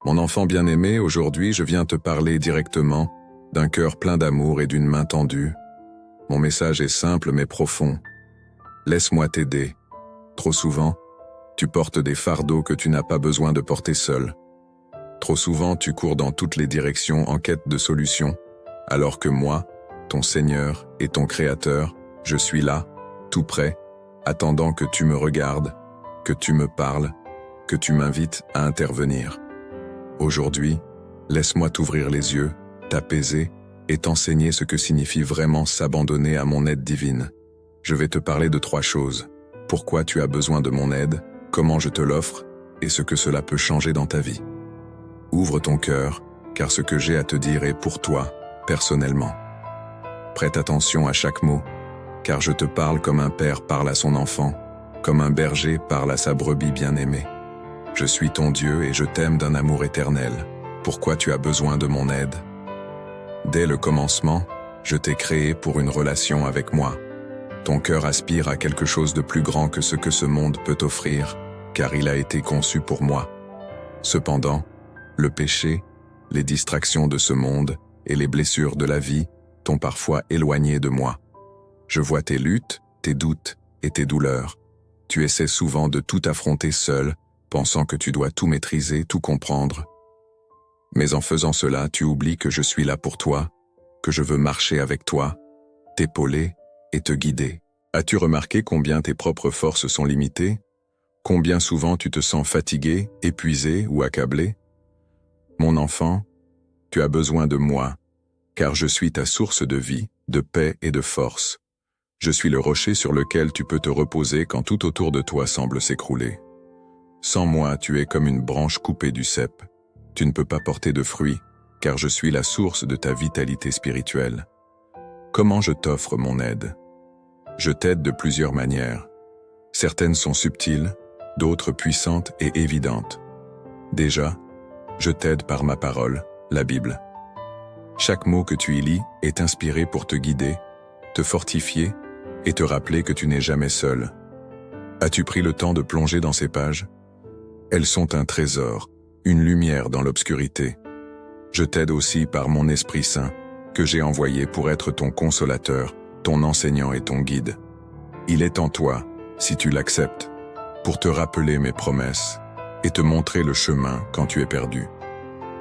Mon enfant bien-aimé, aujourd'hui je viens te parler directement, d'un cœur plein d'amour et d'une main tendue. Mon message est simple mais profond. Laisse-moi t'aider. Trop souvent, tu portes des fardeaux que tu n'as pas besoin de porter seul. Trop souvent, tu cours dans toutes les directions en quête de solutions, alors que moi, ton Seigneur et ton Créateur, je suis là, tout près, attendant que tu me regardes, que tu me parles, que tu m'invites à intervenir. Aujourd'hui, laisse-moi t'ouvrir les yeux, t'apaiser et t'enseigner ce que signifie vraiment s'abandonner à mon aide divine. Je vais te parler de 3 choses. Pourquoi tu as besoin de mon aide, comment je te l'offre et ce que cela peut changer dans ta vie. Ouvre ton cœur, car ce que j'ai à te dire est pour toi, personnellement. Prête attention à chaque mot, car je te parle comme un père parle à son enfant, comme un berger parle à sa brebis bien-aimée. Je suis ton Dieu et je t'aime d'un amour éternel. Pourquoi tu as besoin de mon aide? Dès le commencement, je t'ai créé pour une relation avec moi. Ton cœur aspire à quelque chose de plus grand que ce que ce monde peut offrir, car il a été conçu pour moi. Cependant, le péché, les distractions de ce monde et les blessures de la vie t'ont parfois éloigné de moi. Je vois tes luttes, tes doutes et tes douleurs. Tu essaies souvent de tout affronter seul, pensant que tu dois tout maîtriser, tout comprendre. Mais en faisant cela, tu oublies que je suis là pour toi, que je veux marcher avec toi, t'épauler et te guider. As-tu remarqué combien tes propres forces sont limitées? Combien souvent tu te sens fatigué, épuisé ou accablé? Mon enfant, tu as besoin de moi, car je suis ta source de vie, de paix et de force. Je suis le rocher sur lequel tu peux te reposer quand tout autour de toi semble s'écrouler. Sans moi, tu es comme une branche coupée du cep. Tu ne peux pas porter de fruits, car je suis la source de ta vitalité spirituelle. Comment je t'offre mon aide? Je t'aide de plusieurs manières. Certaines sont subtiles, d'autres puissantes et évidentes. Déjà, je t'aide par ma parole, la Bible. Chaque mot que tu y lis est inspiré pour te guider, te fortifier et te rappeler que tu n'es jamais seul. As-tu pris le temps de plonger dans ces pages? Elles sont un trésor, une lumière dans l'obscurité. Je t'aide aussi par mon Esprit Saint, que j'ai envoyé pour être ton consolateur, ton enseignant et ton guide. Il est en toi, si tu l'acceptes, pour te rappeler mes promesses et te montrer le chemin quand tu es perdu.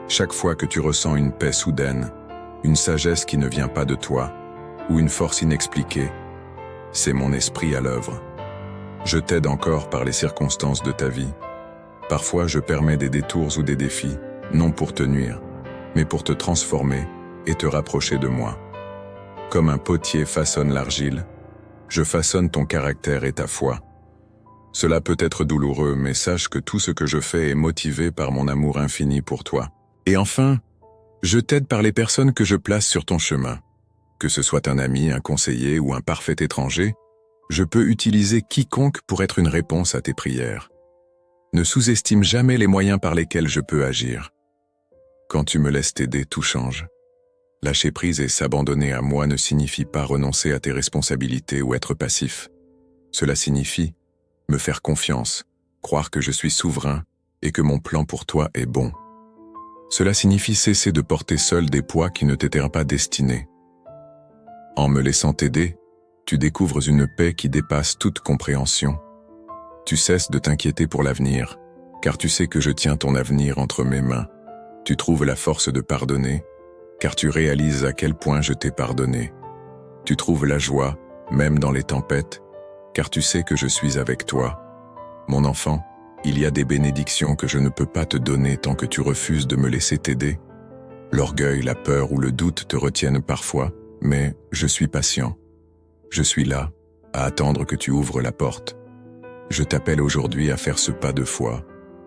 Chaque fois que tu ressens une paix soudaine, une sagesse qui ne vient pas de toi, ou une force inexpliquée, c'est mon esprit à l'œuvre. Je t'aide encore par les circonstances de ta vie. Parfois, je permets des détours ou des défis, non pour te nuire, mais pour te transformer et te rapprocher de moi. Comme un potier façonne l'argile, je façonne ton caractère et ta foi. Cela peut être douloureux, mais sache que tout ce que je fais est motivé par mon amour infini pour toi. Et enfin, je t'aide par les personnes que je place sur ton chemin. Que ce soit un ami, un conseiller ou un parfait étranger, je peux utiliser quiconque pour être une réponse à tes prières. Ne sous-estime jamais les moyens par lesquels je peux agir. Quand tu me laisses t'aider, tout change. Lâcher prise et s'abandonner à moi ne signifie pas renoncer à tes responsabilités ou être passif. Cela signifie me faire confiance, croire que je suis souverain et que mon plan pour toi est bon. Cela signifie cesser de porter seul des poids qui ne t'étaient pas destinés. En me laissant t'aider, tu découvres une paix qui dépasse toute compréhension. Tu cesses de t'inquiéter pour l'avenir, car tu sais que je tiens ton avenir entre mes mains. Tu trouves la force de pardonner, car tu réalises à quel point je t'ai pardonné. Tu trouves la joie, même dans les tempêtes, car tu sais que je suis avec toi. Mon enfant, il y a des bénédictions que je ne peux pas te donner tant que tu refuses de me laisser t'aider. L'orgueil, la peur ou le doute te retiennent parfois, mais je suis patient. Je suis là, à attendre que tu ouvres la porte. Je t'appelle aujourd'hui à faire ce pas de foi,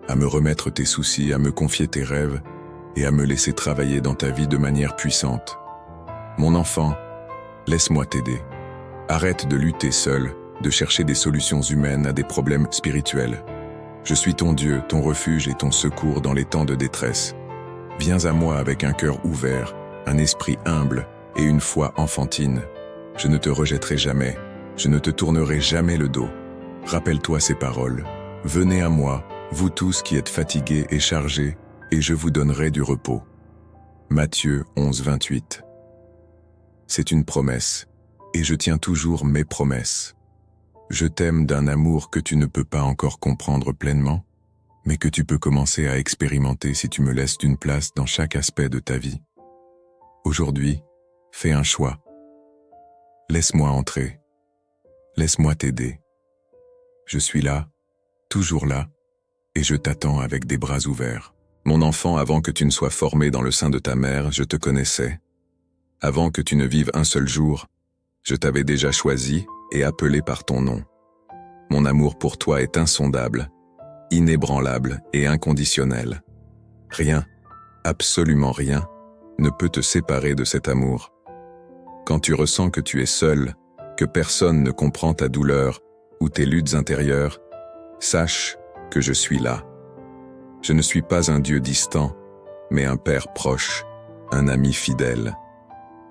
à me remettre tes soucis, à me confier tes rêves et à me laisser travailler dans ta vie de manière puissante. Mon enfant, laisse-moi t'aider. Arrête de lutter seul, de chercher des solutions humaines à des problèmes spirituels. Je suis ton Dieu, ton refuge et ton secours dans les temps de détresse. Viens à moi avec un cœur ouvert, un esprit humble et une foi enfantine. Je ne te rejetterai jamais, je ne te tournerai jamais le dos. Rappelle-toi ces paroles. Venez à moi, vous tous qui êtes fatigués et chargés, et je vous donnerai du repos. Matthieu 11, 28. C'est une promesse, et je tiens toujours mes promesses. Je t'aime d'un amour que tu ne peux pas encore comprendre pleinement, mais que tu peux commencer à expérimenter si tu me laisses une place dans chaque aspect de ta vie. Aujourd'hui, fais un choix. Laisse-moi entrer. Laisse-moi t'aider. Je suis là, toujours là, et je t'attends avec des bras ouverts. Mon enfant, avant que tu ne sois formé dans le sein de ta mère, je te connaissais. Avant que tu ne vives un seul jour, je t'avais déjà choisi et appelé par ton nom. Mon amour pour toi est insondable, inébranlable et inconditionnel. Rien, absolument rien, ne peut te séparer de cet amour. Quand tu ressens que tu es seul, que personne ne comprend ta douleur ou tes luttes intérieures, sache que je suis là. Je ne suis pas un Dieu distant, mais un Père proche, un ami fidèle.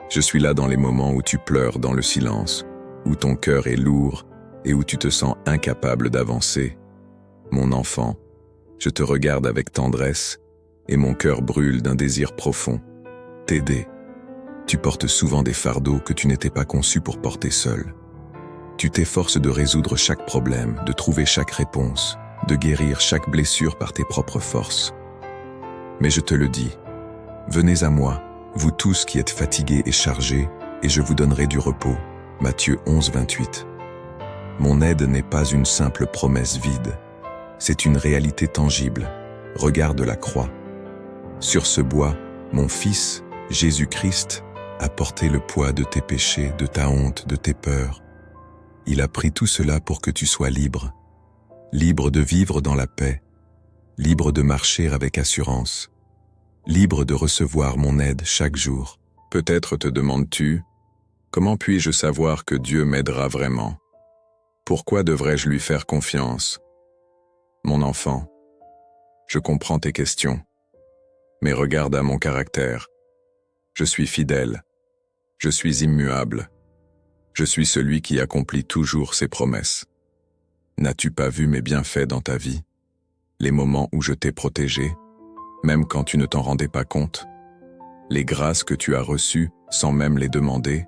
Je suis là dans les moments où tu pleures dans le silence, où ton cœur est lourd et où tu te sens incapable d'avancer. Mon enfant, je te regarde avec tendresse et mon cœur brûle d'un désir profond. T'aider. Tu portes souvent des fardeaux que tu n'étais pas conçu pour porter seul. Tu t'efforces de résoudre chaque problème, de trouver chaque réponse, de guérir chaque blessure par tes propres forces. Mais je te le dis, venez à moi, vous tous qui êtes fatigués et chargés, et je vous donnerai du repos. Matthieu 11, 28. Mon aide n'est pas une simple promesse vide, c'est une réalité tangible. Regarde la croix. Sur ce bois, mon Fils, Jésus-Christ, a porté le poids de tes péchés, de ta honte, de tes peurs. Il a pris tout cela pour que tu sois libre. Libre de vivre dans la paix, libre de marcher avec assurance, libre de recevoir mon aide chaque jour. Peut-être te demandes-tu, comment puis-je savoir que Dieu m'aidera vraiment? Pourquoi devrais-je lui faire confiance? Mon enfant, je comprends tes questions, mais regarde à mon caractère. Je suis fidèle, je suis immuable, je suis celui qui accomplit toujours ses promesses. N'as-tu pas vu mes bienfaits dans ta vie? Les moments où je t'ai protégé, même quand tu ne t'en rendais pas compte? Les grâces que tu as reçues sans même les demander?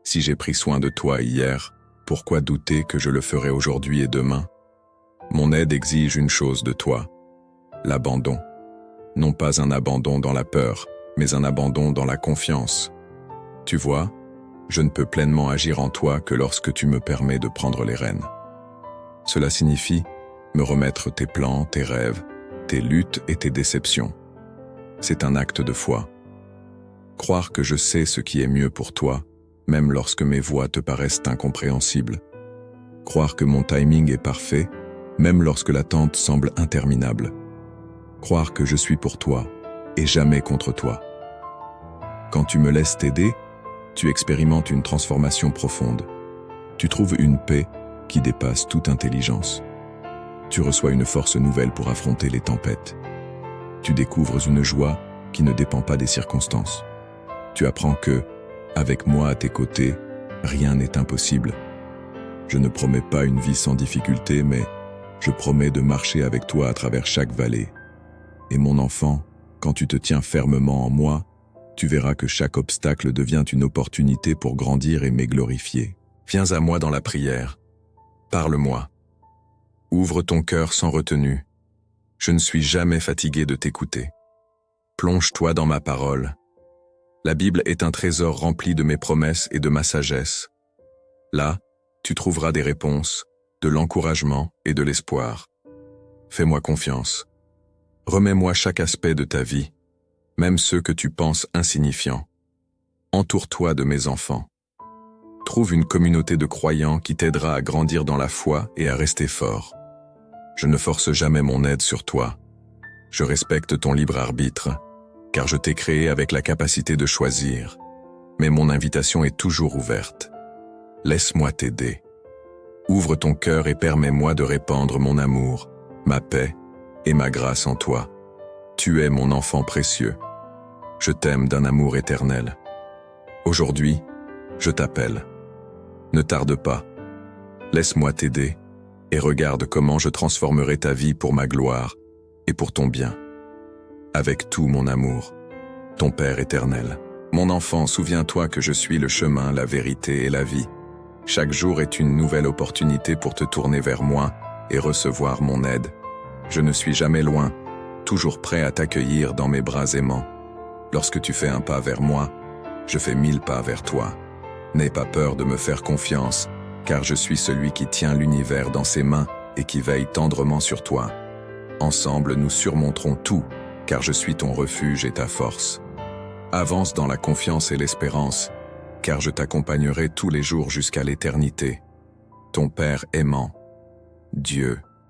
Si j'ai pris soin de toi hier, pourquoi douter que je le ferai aujourd'hui et demain? Mon aide exige une chose de toi, l'abandon. Non pas un abandon dans la peur, mais un abandon dans la confiance. Tu vois, je ne peux pleinement agir en toi que lorsque tu me permets de prendre les rênes. Cela signifie me remettre tes plans, tes rêves, tes luttes et tes déceptions. C'est un acte de foi. Croire que je sais ce qui est mieux pour toi, même lorsque mes voies te paraissent incompréhensibles. Croire que mon timing est parfait, même lorsque l'attente semble interminable. Croire que je suis pour toi et jamais contre toi. Quand tu me laisses t'aider, tu expérimentes une transformation profonde. Tu trouves une paix qui dépasse toute intelligence. Tu reçois une force nouvelle pour affronter les tempêtes. Tu découvres une joie qui ne dépend pas des circonstances. Tu apprends que, avec moi à tes côtés, rien n'est impossible. Je ne promets pas une vie sans difficulté, mais je promets de marcher avec toi à travers chaque vallée. Et mon enfant, quand tu te tiens fermement en moi, tu verras que chaque obstacle devient une opportunité pour grandir et me glorifier. Viens à moi dans la prière. Parle-moi. Ouvre ton cœur sans retenue. Je ne suis jamais fatigué de t'écouter. Plonge-toi dans ma parole. La Bible est un trésor rempli de mes promesses et de ma sagesse. Là, tu trouveras des réponses, de l'encouragement et de l'espoir. Fais-moi confiance. Remets-moi chaque aspect de ta vie, même ceux que tu penses insignifiants. Entoure-toi de mes enfants. Trouve une communauté de croyants qui t'aidera à grandir dans la foi et à rester fort. Je ne force jamais mon aide sur toi. Je respecte ton libre arbitre, car je t'ai créé avec la capacité de choisir. Mais mon invitation est toujours ouverte. Laisse-moi t'aider. Ouvre ton cœur et permets-moi de répandre mon amour, ma paix et ma grâce en toi. Tu es mon enfant précieux. Je t'aime d'un amour éternel. Aujourd'hui, je t'appelle. Ne tarde pas. Laisse-moi t'aider et regarde comment je transformerai ta vie pour ma gloire et pour ton bien. avec tout mon amour. Ton Père éternel. Mon enfant, souviens-toi que je suis le chemin, la vérité et la vie. Chaque jour est une nouvelle opportunité pour te tourner vers moi et recevoir mon aide. Je ne suis jamais loin, toujours prêt à t'accueillir dans mes bras aimants. Lorsque tu fais un pas vers moi, je fais 1000 pas vers toi. N'aie pas peur de me faire confiance, car je suis celui qui tient l'univers dans ses mains et qui veille tendrement sur toi. Ensemble, nous surmonterons tout, car je suis ton refuge et ta force. Avance dans la confiance et l'espérance, car je t'accompagnerai tous les jours jusqu'à l'éternité. Ton Père aimant, Dieu.